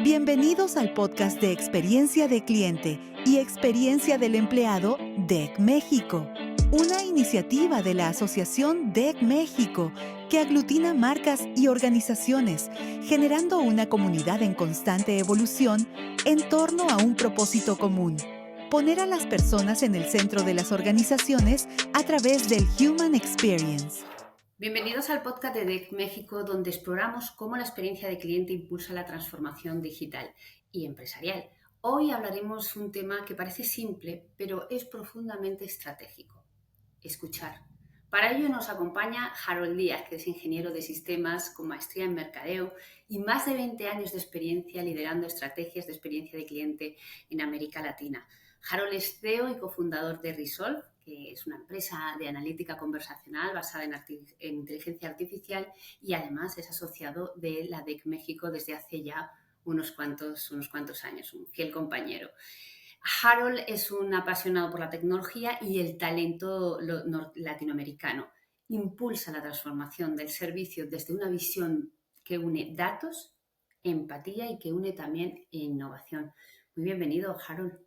Bienvenidos al podcast de experiencia de cliente y experiencia del empleado DEC México, una iniciativa de la Asociación DEC México que aglutina marcas y organizaciones, generando una comunidad en constante evolución en torno a un propósito común: poner a las personas en el centro de las organizaciones a través del Human Experience. Bienvenidos al podcast de DEC México, donde exploramos cómo la experiencia de cliente impulsa la transformación digital y empresarial. Hoy hablaremos un tema que parece simple, pero es profundamente estratégico: escuchar. Para ello nos acompaña Harold Díaz, que es ingeniero de sistemas con maestría en mercadeo y más de 20 años de experiencia liderando estrategias de experiencia de cliente en América Latina. Harold es CEO y cofundador de Resolve, que es una empresa de analítica conversacional basada en inteligencia artificial, y además es asociado de la DEC México desde hace ya unos cuantos años, un fiel compañero. Harold es un apasionado por la tecnología y el talento latinoamericano. Impulsa la transformación del servicio desde una visión que une datos, empatía y que une también innovación. Muy bienvenido, Harold.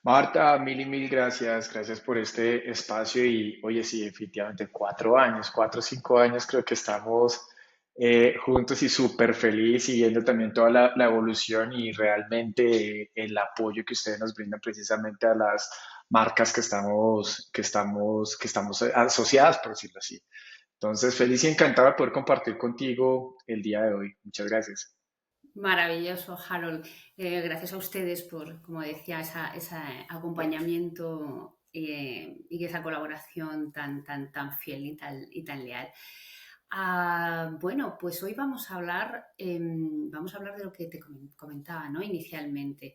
Marta, mil y mil gracias, gracias por este espacio y oye, sí, definitivamente 4 años, 4 o 5 años creo que estamos juntos y súper feliz y viendo también toda la evolución y realmente el apoyo que ustedes nos brindan precisamente a las marcas que estamos asociadas, por decirlo así. Entonces, feliz y encantado de poder compartir contigo el día de hoy. Muchas gracias. Maravilloso, Harold. Gracias a ustedes por, como decía, ese acompañamiento y esa colaboración tan fiel y tan leal. Bueno, pues hoy vamos a hablar de lo que te comentaba, ¿no? Inicialmente,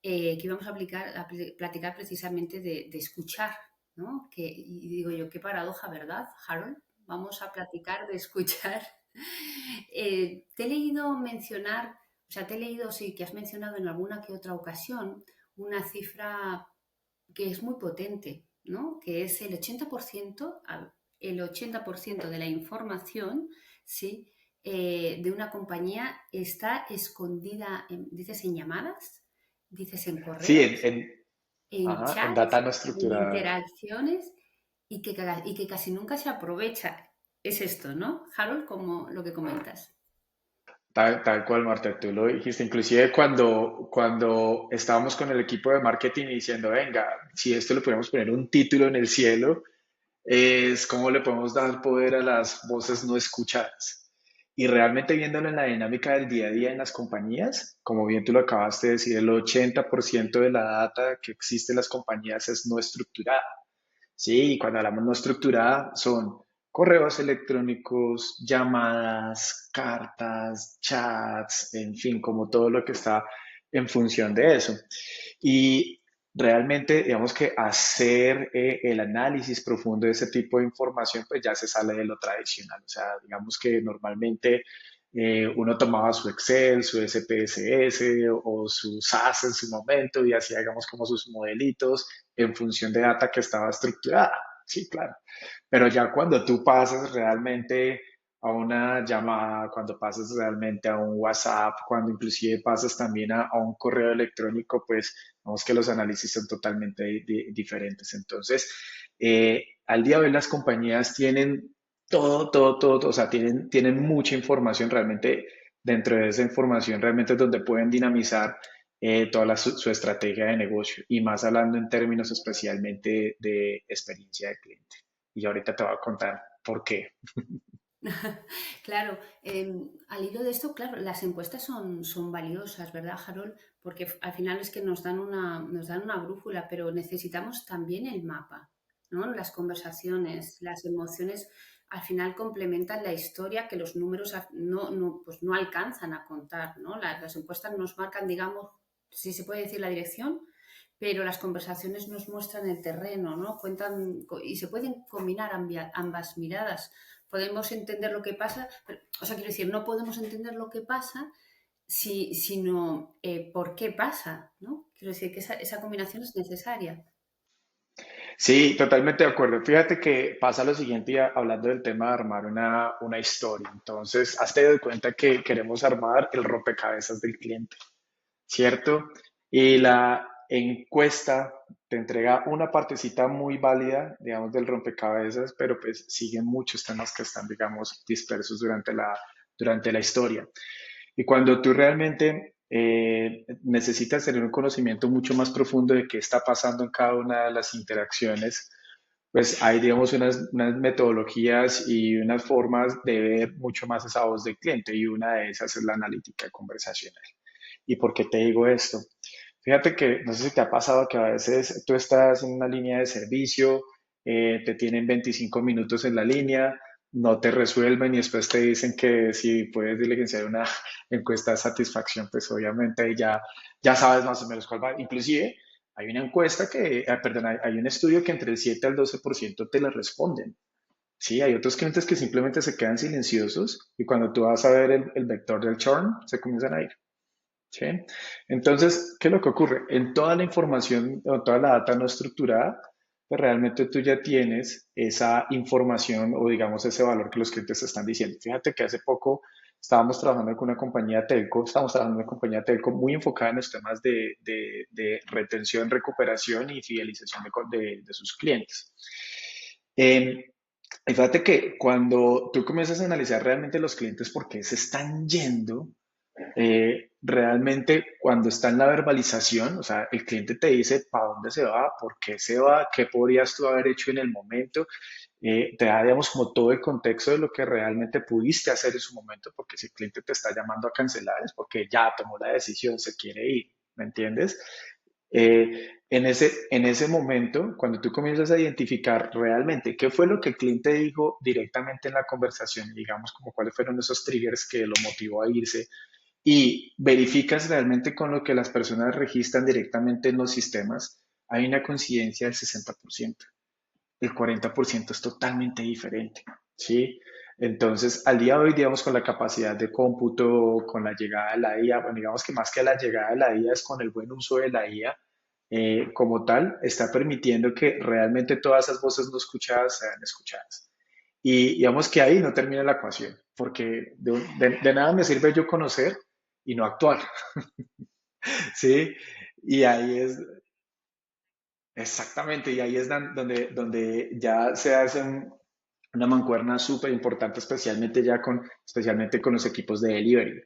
que íbamos a platicar precisamente de escuchar, ¿no? Y digo yo, qué paradoja, ¿verdad, Harold? Vamos a platicar de escuchar. Te he leído mencionar, o sea, te he leído, sí, que has mencionado en alguna que otra ocasión una cifra que es muy potente, ¿no? Que es el 80% de la información, ¿sí? De una compañía está escondida, dices en llamadas, dices en Sí, correos, en en chats, data no en estructurada. interacciones, y que casi nunca se aprovecha. Es esto, ¿no, Harold? Como lo que comentas. Tal cual, Marta, tú lo dijiste. Inclusive cuando estábamos con el equipo de marketing y diciendo, venga, si esto le podemos poner un título en el cielo, es cómo le podemos dar poder a las voces no escuchadas. Y realmente viéndolo en la dinámica del día a día en las compañías, como bien tú lo acabaste de decir, el 80% de la data que existe en las compañías es no estructurada. Sí, y cuando hablamos no estructurada son correos electrónicos, llamadas, cartas, chats, en fin, como todo lo que está en función de eso. Y realmente, digamos que hacer el análisis profundo de ese tipo de información, pues ya se sale de lo tradicional. O sea, digamos que normalmente uno tomaba su Excel, su SPSS o su SAS en su momento y hacía, digamos, como sus modelitos en función de data que estaba estructurada. Sí, claro. Pero ya cuando tú pasas realmente a una llamada, cuando pasas realmente a un WhatsApp, cuando inclusive pasas también a un correo electrónico, pues vemos que los análisis son totalmente diferentes. Entonces, al día de hoy las compañías tienen todo, o sea, tienen mucha información realmente. Dentro de esa información realmente es donde pueden dinamizar toda su estrategia de negocio y más hablando en términos especialmente de experiencia de cliente. Y ahorita te voy a contar por qué. Claro, al hilo de esto, claro, las encuestas son valiosas, ¿verdad, Harold? Porque al final es que nos dan una brújula, pero necesitamos también el mapa, ¿no? Las conversaciones, las emociones al final complementan la historia que los números pues no alcanzan a contar, ¿no? Las encuestas nos marcan, digamos, si se puede decir, la dirección, pero las conversaciones nos muestran el terreno, ¿no? Cuentan y se pueden combinar ambas miradas. Podemos entender lo que pasa, o sea, quiero decir, no podemos entender lo que pasa sino por qué pasa, ¿no? Quiero decir que esa combinación es necesaria. Sí, totalmente de acuerdo. Fíjate que pasa lo siguiente, ya hablando del tema de armar una historia. Entonces, hazte de cuenta que queremos armar el rompecabezas del cliente, ¿cierto? Y la encuesta te entrega una partecita muy válida, digamos, del rompecabezas, pero pues siguen muchos temas que están, digamos, dispersos durante la historia. Y cuando tú realmente necesitas tener un conocimiento mucho más profundo de qué está pasando en cada una de las interacciones, pues hay, digamos, unas metodologías y unas formas de ver mucho más esa voz del cliente y una de esas es la analítica conversacional. ¿Y por qué te digo esto? Fíjate que no sé si te ha pasado que a veces tú estás en una línea de servicio, te tienen 25 minutos en la línea, no te resuelven y después te dicen que si puedes diligenciar una encuesta de satisfacción, pues obviamente ahí ya sabes más o menos cuál va. Inclusive hay una encuesta perdón, hay un estudio que entre el 7 al 12% te la responden. Sí, hay otros clientes que simplemente se quedan silenciosos y cuando tú vas a ver el vector del churn, se comienzan a ir. ¿Sí? Entonces, ¿qué es lo que ocurre? En toda la información o toda la data no estructurada, pues realmente tú ya tienes esa información o digamos ese valor que los clientes te están diciendo. Fíjate que hace poco estábamos trabajando con una compañía telco, estábamos trabajando con una compañía telco muy enfocada en los temas de retención, recuperación y fidelización de sus clientes. Eh, y fíjate que cuando tú comienzas a analizar realmente los clientes por qué se están yendo, realmente cuando está en la verbalización, o sea, el cliente te dice para dónde se va, por qué se va, qué podrías tú haber hecho en el momento, te da, digamos, como todo el contexto de lo que realmente pudiste hacer en su momento, porque si el cliente te está llamando a cancelar es porque ya tomó la decisión, se quiere ir, ¿me entiendes? En ese momento, cuando tú comienzas a identificar realmente qué fue lo que el cliente dijo directamente en la conversación, digamos, como cuáles fueron esos triggers que lo motivó a irse, y verificas realmente con lo que las personas registran directamente en los sistemas, hay una coincidencia del 60%. El 40% es totalmente diferente, ¿sí? Entonces, al día de hoy, digamos, con la capacidad de cómputo, con la llegada de la IA, bueno, digamos que más que la llegada de la IA es con el buen uso de la IA, como tal, está permitiendo que realmente todas esas voces no escuchadas sean escuchadas. Y digamos que ahí no termina la ecuación, porque de nada me sirve yo conocer y no actuar, ¿sí? Y ahí es, exactamente, y ahí es donde ya se hace una mancuerna súper importante, especialmente con los equipos de delivery.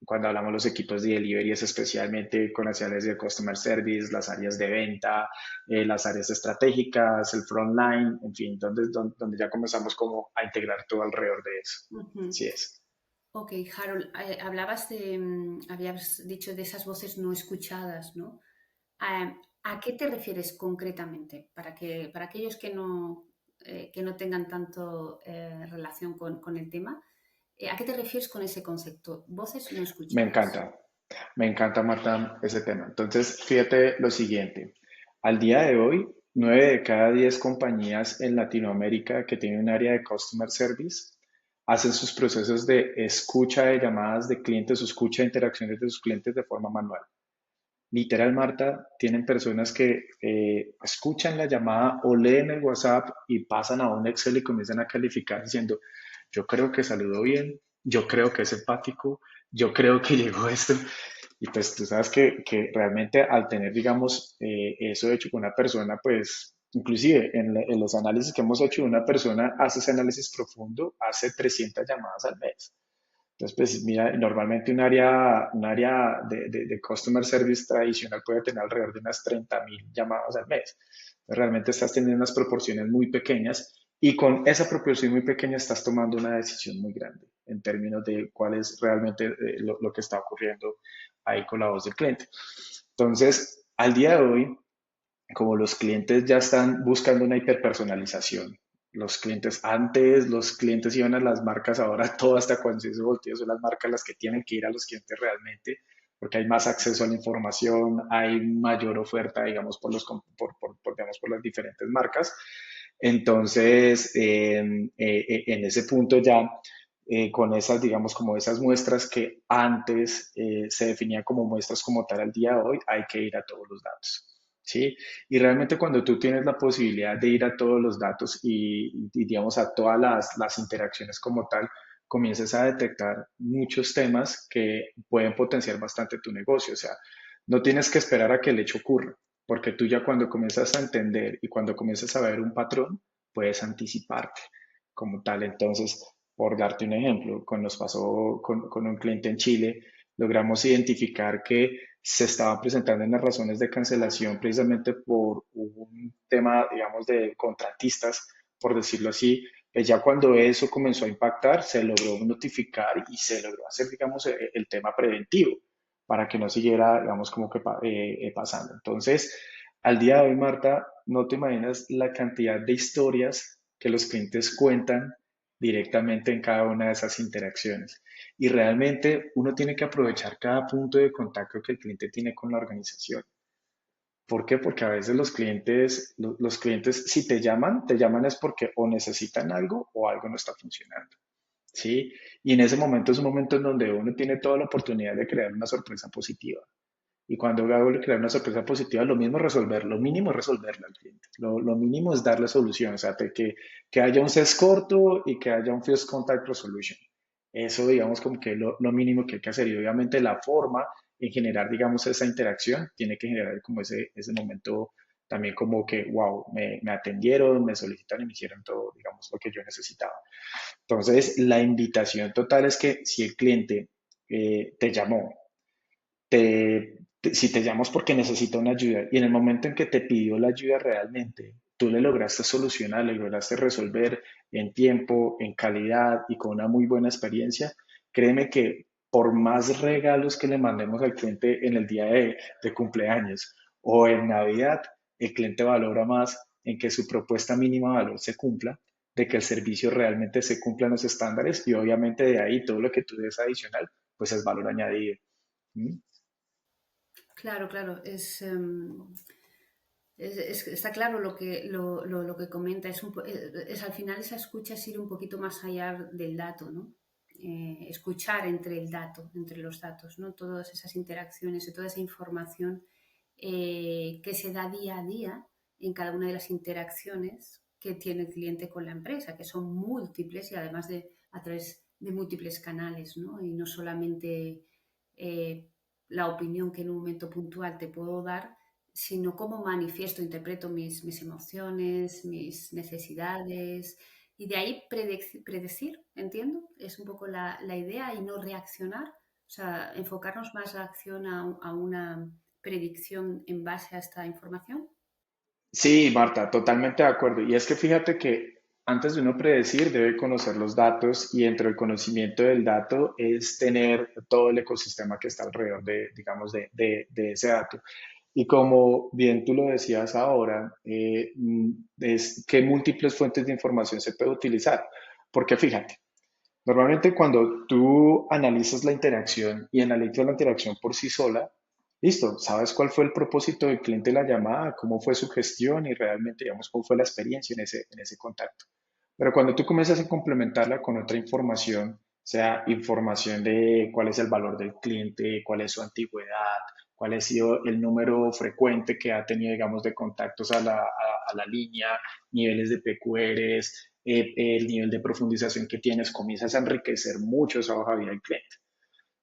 Cuando hablamos de los equipos de delivery es especialmente con las áreas de customer service, las áreas de venta, las áreas estratégicas, el frontline, en fin, donde ya comenzamos como a integrar todo alrededor de eso. Ujú. Así es. Ok, Harold, hablabas habías dicho de esas voces no escuchadas, ¿no? ¿A qué te refieres concretamente? Para aquellos que no tengan tanto relación con el tema, ¿a qué te refieres con ese concepto? Voces no Me escuchadas. encanta. Me encanta, Marta, ese tema. Entonces, fíjate lo siguiente. Al día de hoy, 9 de cada 10 compañías en Latinoamérica que tienen un área de customer service hacen sus procesos de escucha de llamadas de clientes, o escucha de interacciones de sus clientes de forma manual. Literal, Marta, tienen personas que escuchan la llamada o leen el WhatsApp y pasan a un Excel y comienzan a calificar diciendo, yo creo que saludó bien, yo creo que es empático, yo creo que llegó esto. Y pues tú sabes que realmente al tener, digamos, eso hecho con una persona, pues inclusive en los análisis que hemos hecho, una persona hace ese análisis profundo, hace 300 llamadas al mes. Entonces, pues mira, normalmente un área de customer service tradicional puede tener alrededor de unas 30.000 llamadas al mes. Entonces, realmente estás teniendo unas proporciones muy pequeñas y con esa proporción muy pequeña estás tomando una decisión muy grande en términos de cuál es realmente lo que está ocurriendo ahí con la voz del cliente. Entonces, al día de hoy, como los clientes ya están buscando una hiperpersonalización. Los clientes iban a las marcas, ahora todo hasta cuando se voltea, son las marcas las que tienen que ir a los clientes realmente, porque hay más acceso a la información, hay mayor oferta, digamos, digamos, por las diferentes marcas. Entonces, en ese punto ya, con esas, digamos, como esas muestras que antes se definían como muestras como tal al día de hoy, hay que ir a todos los datos. ¿sí? Y realmente cuando tú tienes la posibilidad de ir a todos los datos digamos, a todas las interacciones como tal, comienzas a detectar muchos temas que pueden potenciar bastante tu negocio. O sea, no tienes que esperar a que el hecho ocurra, porque tú ya cuando comienzas a entender y cuando comienzas a ver un patrón, puedes anticiparte como tal. Entonces, por darte un ejemplo, nos pasó con un cliente en Chile, logramos identificar que se estaban presentando unas razones de cancelación precisamente por un tema, digamos, de contratistas, por decirlo así. Ya cuando eso comenzó a impactar, se logró notificar y se logró hacer, digamos, el tema preventivo para que no siguiera, digamos, como que pasando. Entonces, al día de hoy, Marta, no te imaginas la cantidad de historias que los clientes cuentan directamente en cada una de esas interacciones. Y realmente uno tiene que aprovechar cada punto de contacto que el cliente tiene con la organización. ¿Por qué? Porque a veces los clientes, si te llaman es porque o necesitan algo o algo no está funcionando. ¿Sí? Y en ese momento es un momento en donde uno tiene toda la oportunidad de crear una sorpresa positiva. Y cuando hago crear una sorpresa positiva, lo mismo es resolver, lo mínimo es resolverle al cliente. Lo mínimo es darle solución, o sea, que haya un CES corto y que haya un First Contact Resolution. Eso, digamos, como que es lo mínimo que hay que hacer. Y obviamente la forma en generar, digamos, esa interacción tiene que generar como ese momento también como que, wow, me atendieron, me solicitan y me hicieron todo, digamos, lo que yo necesitaba. Entonces, la invitación total es que si el cliente te llamó, si te llamas porque necesita una ayuda y en el momento en que te pidió la ayuda realmente, tú le lograste solucionar, le lograste resolver en tiempo, en calidad y con una muy buena experiencia, créeme que por más regalos que le mandemos al cliente en el día de cumpleaños o en Navidad, el cliente valora más en que su propuesta mínima de valor se cumpla, de que el servicio realmente se cumplan los estándares y obviamente de ahí todo lo que tú des adicional, pues es valor añadido. ¿Mm? Claro, claro, está claro lo que comenta. Al final esa escucha es ir un poquito más allá del dato, ¿no? Escuchar entre los datos, ¿no? Todas esas interacciones y toda esa información que se da día a día en cada una de las interacciones que tiene el cliente con la empresa, que son múltiples y además a través de múltiples canales, ¿no? Y no solamente eh, la opinión que en un momento puntual te puedo dar, sino cómo manifiesto, interpreto mis emociones, mis necesidades, y de ahí predecir, entiendo, es un poco la idea y no reaccionar, o sea, enfocarnos más la acción a una predicción en base a esta información. Sí, Marta, totalmente de acuerdo. Y es que fíjate que antes de uno predecir, debe conocer los datos y dentro del conocimiento del dato es tener todo el ecosistema que está alrededor de, digamos, de ese dato. Y como bien tú lo decías ahora, es que múltiples fuentes de información se puede utilizar. Porque fíjate, normalmente cuando tú analizas la interacción y analizas la interacción por sí sola, listo, sabes cuál fue el propósito del cliente de la llamada, cómo fue su gestión y realmente, digamos, cómo fue la experiencia en ese contacto. Pero cuando tú comienzas a complementarla con otra información, sea información de cuál es el valor del cliente, cuál es su antigüedad, cuál ha sido el número frecuente que ha tenido, digamos, de contactos a la línea, niveles de PQRs, el nivel de profundización que tienes, comienzas a enriquecer mucho esa hoja de vida del cliente.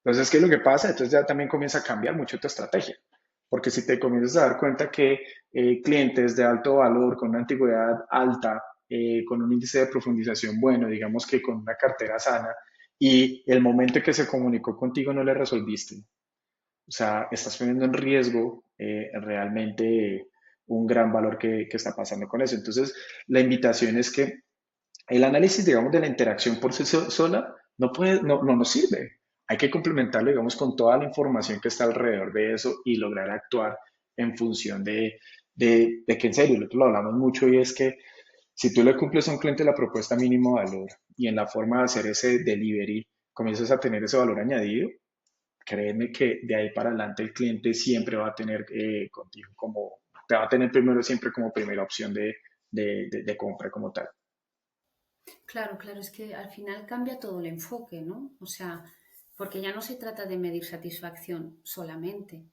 Entonces, ¿qué es lo que pasa? Entonces ya también comienza a cambiar mucho tu estrategia. Porque si te comienzas a dar cuenta que clientes de alto valor, con una antigüedad alta, con un índice de profundización bueno, digamos que con una cartera sana, y el momento en que se comunicó contigo no le resolviste, o sea, estás poniendo en riesgo realmente un gran valor que está pasando con eso. Entonces, la invitación es que el análisis, digamos, de la interacción por sí sola no nos sirve. Hay que complementarlo, digamos, con toda la información que está alrededor de eso y lograr actuar en función de que en serio, nosotros lo hablamos mucho y es que si tú le cumples a un cliente la propuesta mínimo valor y en la forma de hacer ese delivery comienzas a tener ese valor añadido, créeme que de ahí para adelante el cliente siempre va a tener contigo como, te va a tener primero siempre como primera opción de compra como tal. Claro, claro, es que al final cambia todo el enfoque, ¿no? O sea, porque ya no se trata de medir satisfacción solamente.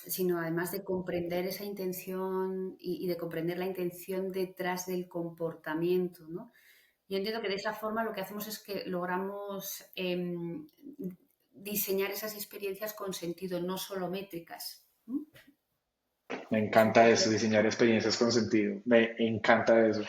sino además de comprender esa intención y de comprender la intención detrás del comportamiento, ¿no? Yo entiendo que de esa forma lo que hacemos es que logramos diseñar esas experiencias con sentido, no solo métricas. ¿Mm? Me Eso encanta eso, creo. diseñar experiencias con sentido. Me encanta eso.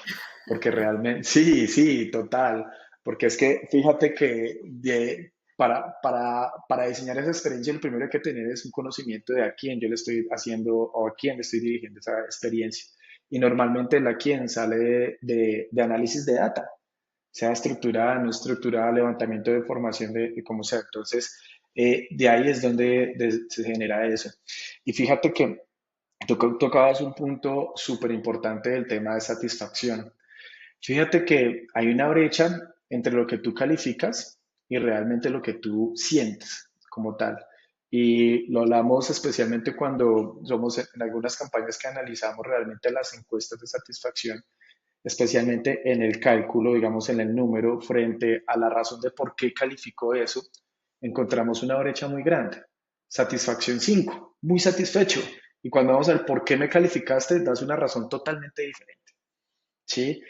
Porque realmente, sí, sí, total. Porque es que fíjate que para diseñar esa experiencia, lo primero que hay que tener es un conocimiento de a quién yo le estoy haciendo o a quién le estoy dirigiendo esa experiencia. Y normalmente la quién sale de análisis de data, sea estructurada, no estructurada, levantamiento de información de cómo sea. Entonces, de ahí es donde se genera eso. Y fíjate que tocabas un punto súper importante del tema de satisfacción. Fíjate que hay una brecha entre lo que tú calificas y realmente lo que tú sientes como tal. Y lo hablamos especialmente cuando somos en algunas campañas que analizamos realmente las encuestas de satisfacción, especialmente en el cálculo, digamos, en el número frente a la razón de por qué calificó eso, encontramos una brecha muy grande. Satisfacción 5, muy satisfecho. Y cuando vamos al por qué me calificaste, das una razón totalmente diferente. ¿Sí?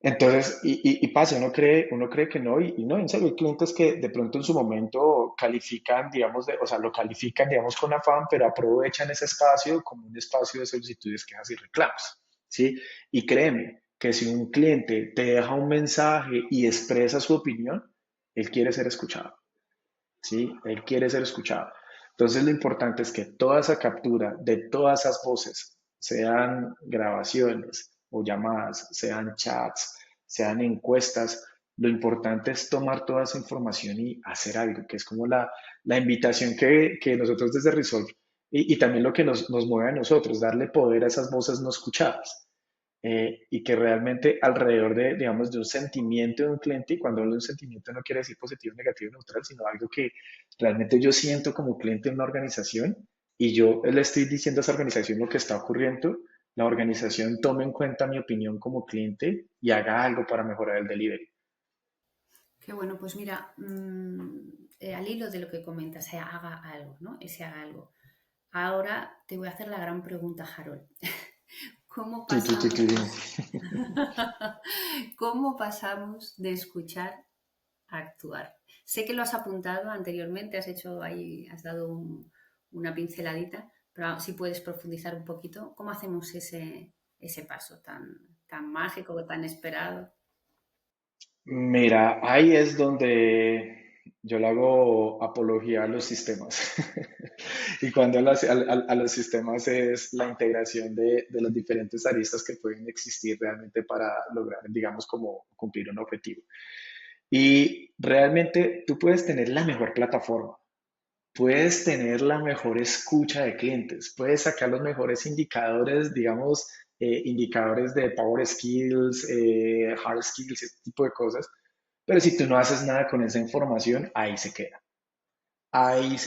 Entonces, y pasa, uno cree que no, y no, en serio, hay clientes que de pronto en su momento califican, digamos, o sea, lo califican, digamos, con afán, pero aprovechan ese espacio como un espacio de solicitudes, quejas y reclamos, ¿sí? Y créeme que si un cliente te deja un mensaje y expresa su opinión, él quiere ser escuchado, ¿sí? Él quiere ser escuchado. Entonces, lo importante es que toda esa captura de todas esas voces, sean grabaciones o llamadas, sean chats, sean encuestas, lo importante es tomar toda esa información y hacer algo, que es como la invitación que nosotros desde Resolve y también lo que nos mueve a nosotros, darle poder a esas voces no escuchadas. Y que realmente alrededor de, digamos, de un sentimiento de un cliente, y cuando hablo de un sentimiento no quiere decir positivo, negativo, neutral, sino algo que realmente yo siento como cliente en una organización y yo le estoy diciendo a esa organización lo que está ocurriendo, la organización tome en cuenta mi opinión como cliente y haga algo para mejorar el delivery. Qué bueno, pues mira, al hilo de lo que comentas, se haga algo, ¿no? Ese haga algo. Ahora te voy a hacer la gran pregunta, Harold. ¿Cómo Dime. pasamos, cómo pasamos de escuchar a actuar? Sé que lo has apuntado anteriormente, has hecho ahí, has dado una pinceladita, pero si puedes profundizar un poquito, ¿cómo hacemos ese paso tan mágico, tan esperado? Mira, ahí es donde yo le hago apología a los sistemas. Y cuando a los sistemas es la integración de las diferentes aristas que pueden existir realmente para lograr, digamos, como cumplir un objetivo. Y realmente tú puedes tener la mejor plataforma, puedes tener la mejor escucha de clientes, puedes sacar los mejores indicadores, digamos, indicadores de power skills, hard skills, ese tipo de cosas, pero si tú no haces nada con esa información, ahí se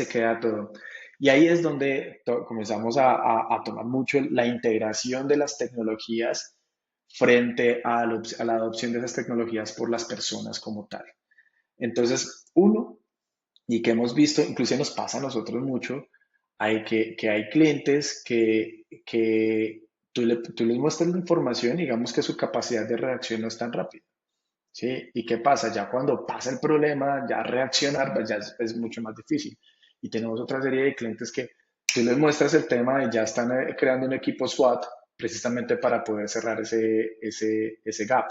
queda todo. Y ahí es donde comenzamos a tomar mucho la integración de las tecnologías frente a la adopción de esas tecnologías por las personas como tal. Entonces, uno, y que hemos visto, incluso nos pasa a nosotros mucho, que hay clientes que tú les muestras la información y digamos que su capacidad de reacción no es tan rápida. ¿Sí? ¿Y qué pasa? Ya cuando pasa el problema, ya reaccionar pues ya es mucho más difícil. Y tenemos otra serie de clientes que tú les muestras el tema y ya están creando un equipo SWAT precisamente para poder cerrar ese gap.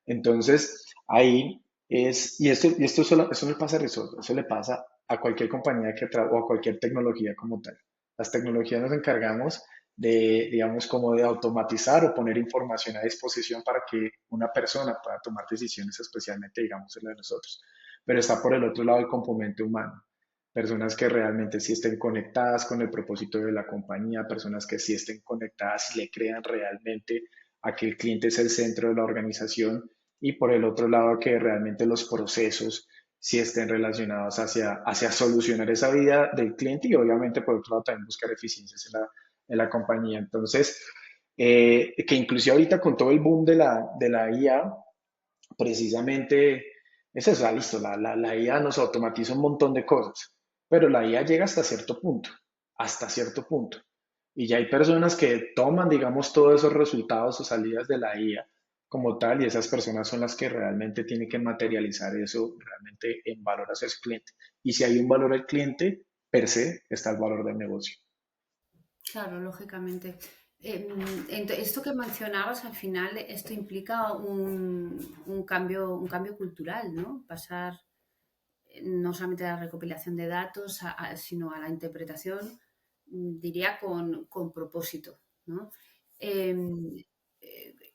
Entonces, ahí eso no le pasa a Resolve, eso le pasa a cualquier compañía o a cualquier tecnología como tal. Las tecnologías nos encargamos de, digamos, como de automatizar o poner información a disposición para que una persona pueda tomar decisiones, especialmente, digamos, en la de nosotros. Pero está por el otro lado el componente humano. Personas que realmente sí estén conectadas con el propósito de la compañía, personas que sí estén conectadas y le crean realmente a que el cliente es el centro de la organización y por el otro lado que realmente los procesos sí estén relacionados hacia solucionar esa vida del cliente y obviamente por otro lado también buscar eficiencias en la compañía. Entonces, que inclusive ahorita con todo el boom de la IA, precisamente es eso, listo, la IA nos automatiza un montón de cosas, pero la IA llega hasta cierto punto. hasta cierto punto. Y ya hay personas que toman, digamos, todos esos resultados o salidas de la IA como tal, y esas personas son las que realmente tienen que materializar eso realmente en valor hacia el cliente. Y si hay un valor al cliente, per se, está el valor del negocio. Claro, lógicamente. Esto que mencionabas, al final, esto implica un cambio cultural, ¿no? Pasar no solamente a la recopilación de datos, sino a la interpretación, diría, con propósito, ¿no?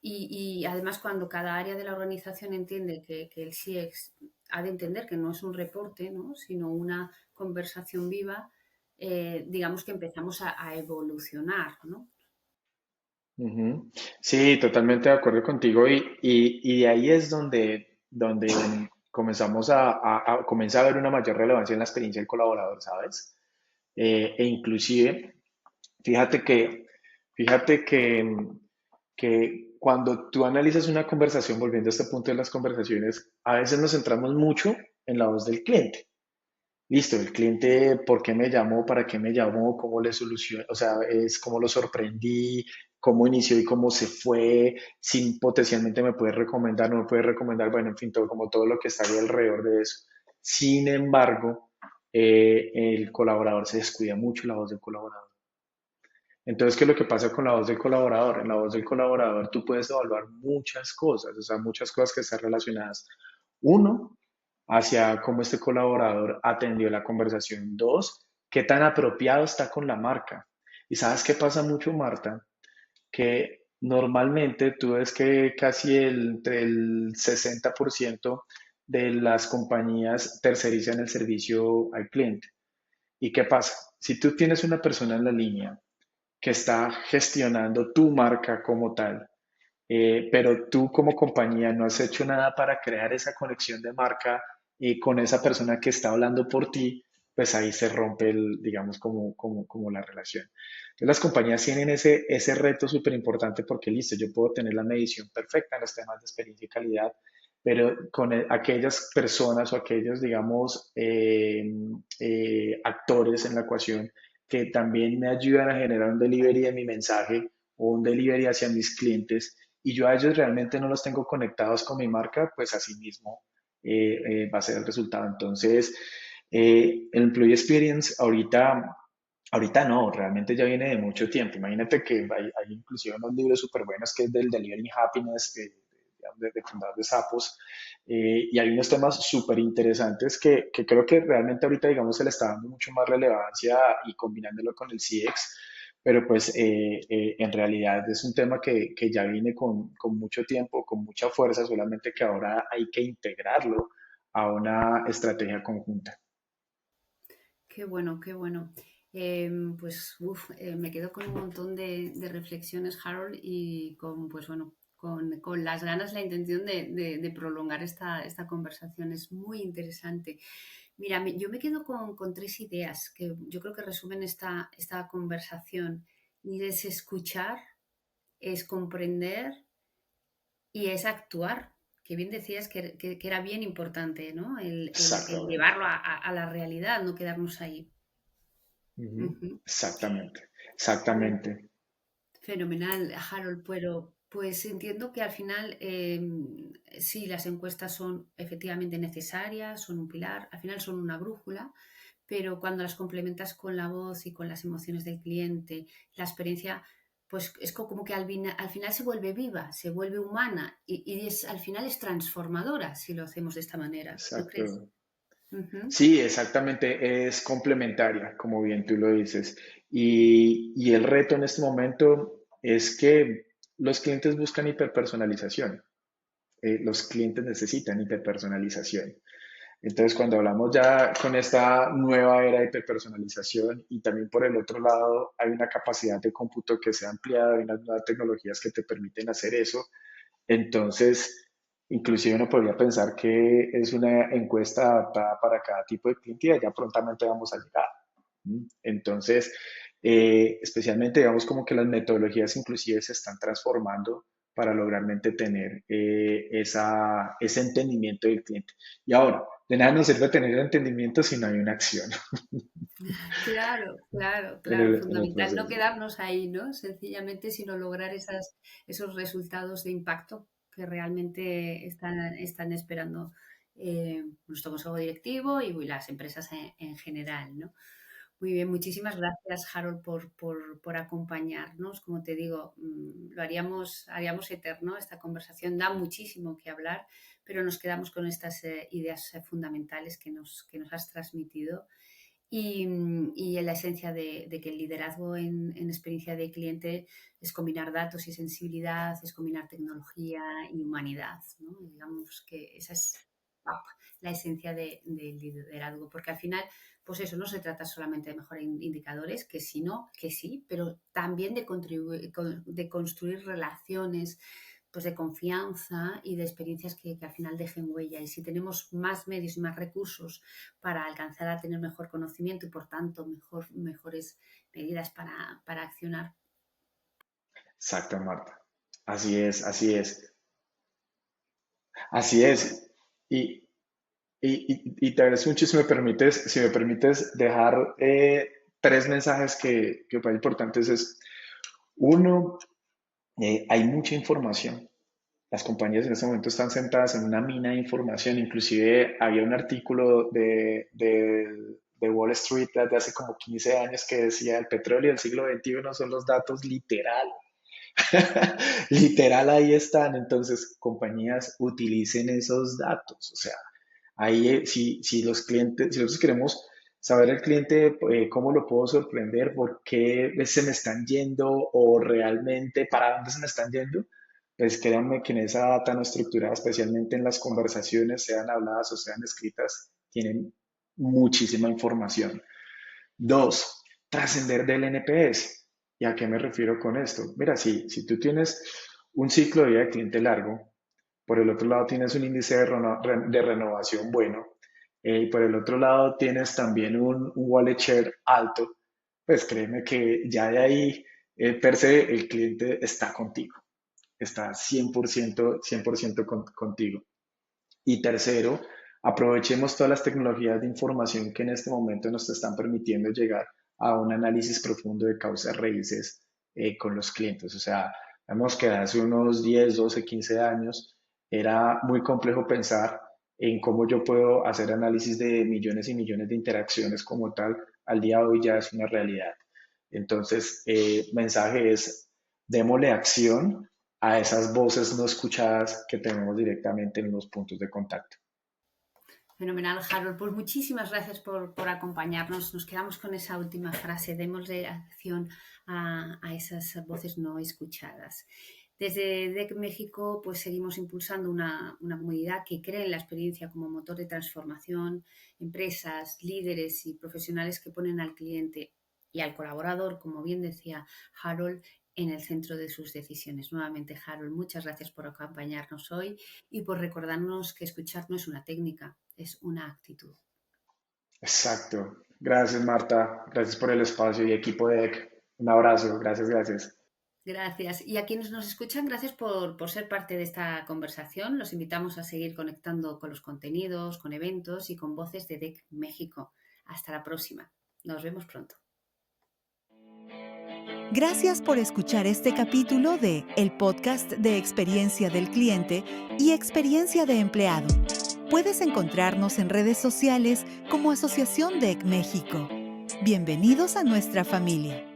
Y además, cuando cada área de la organización entiende que el CX ha de entender que no es un reporte, ¿no? Sino una conversación viva, digamos que empezamos a evolucionar, ¿no? Ujú. Sí, totalmente de acuerdo contigo y de ahí es donde comenzamos comienza a haber una mayor relevancia en la experiencia del colaborador, ¿sabes? E inclusive, fíjate que, fíjate que cuando tú analizas una conversación, volviendo a este punto de las conversaciones, a veces nos centramos mucho en la voz del cliente. Listo, el cliente, ¿por qué me llamó? ¿Para qué me llamó? ¿Cómo le solucionó? O sea, es cómo lo sorprendí, cómo inició y cómo se fue, si potencialmente me puede recomendar, no me puede recomendar, bueno, en fin, todo, como todo lo que está ahí alrededor de eso. Sin embargo, el colaborador se descuida mucho la voz del colaborador. Entonces, ¿qué es lo que pasa con la voz del colaborador? En la voz del colaborador tú puedes evaluar muchas cosas, o sea, muchas cosas que están relacionadas. Uno, hacia cómo este colaborador atendió la conversación. Dos, qué tan apropiado está con la marca. Y sabes qué pasa mucho, Marta, que normalmente tú ves que casi entre el 60% de las compañías tercerizan el servicio al cliente. ¿Y qué pasa? Si tú tienes una persona en la línea que está gestionando tu marca como tal, pero tú como compañía no has hecho nada para crear esa conexión de marca con esa persona que está hablando por ti, pues ahí se rompe, digamos, como la relación. Entonces las compañías tienen ese reto súper importante porque, listo, yo puedo tener la medición perfecta en los temas de experiencia y calidad, pero con aquellas personas o aquellos, digamos, actores en la ecuación que también me ayudan a generar un delivery de mi mensaje o un delivery hacia mis clientes y yo a ellos realmente no los tengo conectados con mi marca, pues así mismo va a ser el resultado. Entonces, el Employee Experience ahorita no, realmente ya viene de mucho tiempo. Imagínate que hay inclusive unos libros súper buenos que es del Delivering Happiness, de fundador de Sapos, y hay unos temas súper interesantes que creo que realmente ahorita, digamos, se le está dando mucho más relevancia y combinándolo con el CX, pero pues en realidad es un tema que ya viene con mucho tiempo, con mucha fuerza, solamente que ahora hay que integrarlo a una estrategia conjunta. Qué bueno, qué bueno. Pues me quedo con un montón de reflexiones, Harold, y con, pues bueno, con las ganas, la intención de prolongar esta conversación. Es muy interesante. Mira, yo me quedo con tres ideas que yo creo que resumen esta conversación. Y es escuchar, es comprender y es actuar. Que bien decías que era bien importante, ¿no? El Exactamente. llevarlo a la realidad, no quedarnos ahí. Ujú. Ujú. Exactamente. Pues, Exactamente. fenomenal, Harold, pero pues entiendo que al final sí, las encuestas son efectivamente necesarias, son un pilar, al final son una brújula, pero cuando las complementas con la voz y con las emociones del cliente, la experiencia, pues es como que al final se vuelve viva, se vuelve humana y al final es transformadora si lo hacemos de esta manera, ¿no crees? Exacto. Ujú. Sí, exactamente, es complementaria, como bien tú lo dices. Y el reto en este momento es que los clientes buscan hiperpersonalización. Los clientes necesitan hiperpersonalización. Entonces, cuando hablamos ya con esta nueva era de hiperpersonalización y también por el otro lado hay una capacidad de cómputo que se ha ampliado, hay unas nuevas tecnologías que te permiten hacer eso, entonces, inclusive uno podría pensar que es una encuesta adaptada para cada tipo de cliente y allá prontamente vamos a llegar. ¿Mm? Entonces, especialmente digamos como que las metodologías inclusive se están transformando para lograr tener ese entendimiento del cliente. Y ahora, de nada nos sirve tener el entendimiento si no hay una acción Claro, claro, en claro. en el Fundamental no proceso. quedarnos ahí, ¿no? Sencillamente, sino lograr esos resultados de impacto que realmente están esperando nuestro consejo directivo y las empresas en general, ¿no? Muy bien, muchísimas gracias, Harold, por acompañarnos. Como te digo, haríamos eterno. Esta conversación da muchísimo que hablar, pero nos quedamos con estas ideas fundamentales que nos has transmitido y en la esencia de que el liderazgo en experiencia de cliente es combinar datos y sensibilidad, es combinar tecnología y humanidad, ¿no? Digamos que esa es la esencia del liderazgo, porque al final, pues eso, no se trata solamente de mejorar indicadores, que sí, no, que sí, pero también de contribuir, de construir relaciones pues de confianza y de experiencias que al final dejen huella. Y si tenemos más medios y más recursos para alcanzar a tener mejor conocimiento y por tanto mejores medidas para accionar. Exacto, Marta. Así es, así es, así es. Y, y te agradezco mucho si me permites dejar tres mensajes que me parecen importantes. Uno, hay mucha información. Las compañías en este momento están sentadas en una mina de información. Inclusive había un artículo de Wall Street de hace como 15 años que decía el petróleo del siglo XXI son los datos literal. Literal ahí están. Entonces, compañías utilicen esos datos. O sea, ahí si los clientes, si nosotros queremos saber el cliente cómo lo puedo sorprender, por qué se me están yendo o realmente para dónde se me están yendo, pues créanme que en esa data no estructurada, especialmente en las conversaciones, sean habladas o sean escritas, tienen muchísima información. Dos, trascender del NPS. ¿Y a qué me refiero con esto? Mira, si tú tienes un ciclo de vida de cliente largo, por el otro lado tienes un índice de renovación bueno, y por el otro lado tienes también un wallet share alto, pues créeme que ya de ahí, per se, el cliente está contigo, está 100% contigo. Y tercero, aprovechemos todas las tecnologías de información que en este momento nos están permitiendo llegar a un análisis profundo de causas raíces con los clientes. O sea, vemos que hace unos 10, 12, 15 años era muy complejo pensar en cómo yo puedo hacer análisis de millones y millones de interacciones como tal. Al día de hoy ya es una realidad. Entonces, mensaje es, démosle acción a esas voces no escuchadas que tenemos directamente en los puntos de contacto. Fenomenal, Harold. Pues muchísimas gracias por acompañarnos. Nos quedamos con esa última frase. Démosle acción a esas voces no escuchadas. Desde DEC México, pues seguimos impulsando una comunidad que cree en la experiencia como motor de transformación, empresas, líderes y profesionales que ponen al cliente y al colaborador, como bien decía Harold, en el centro de sus decisiones. Nuevamente, Harold, muchas gracias por acompañarnos hoy y por recordarnos que escuchar no es una técnica, es una actitud. Exacto. Gracias, Marta. Gracias por el espacio y equipo de EC. Un abrazo. Gracias, gracias. Gracias. Y a quienes nos escuchan, gracias por ser parte de esta conversación. Los invitamos a seguir conectando con los contenidos, con eventos y con voces de DEC México. Hasta la próxima. Nos vemos pronto. Gracias por escuchar este capítulo de el podcast de experiencia del cliente y experiencia de empleado. Puedes encontrarnos en redes sociales como Asociación DEC México. Bienvenidos a nuestra familia.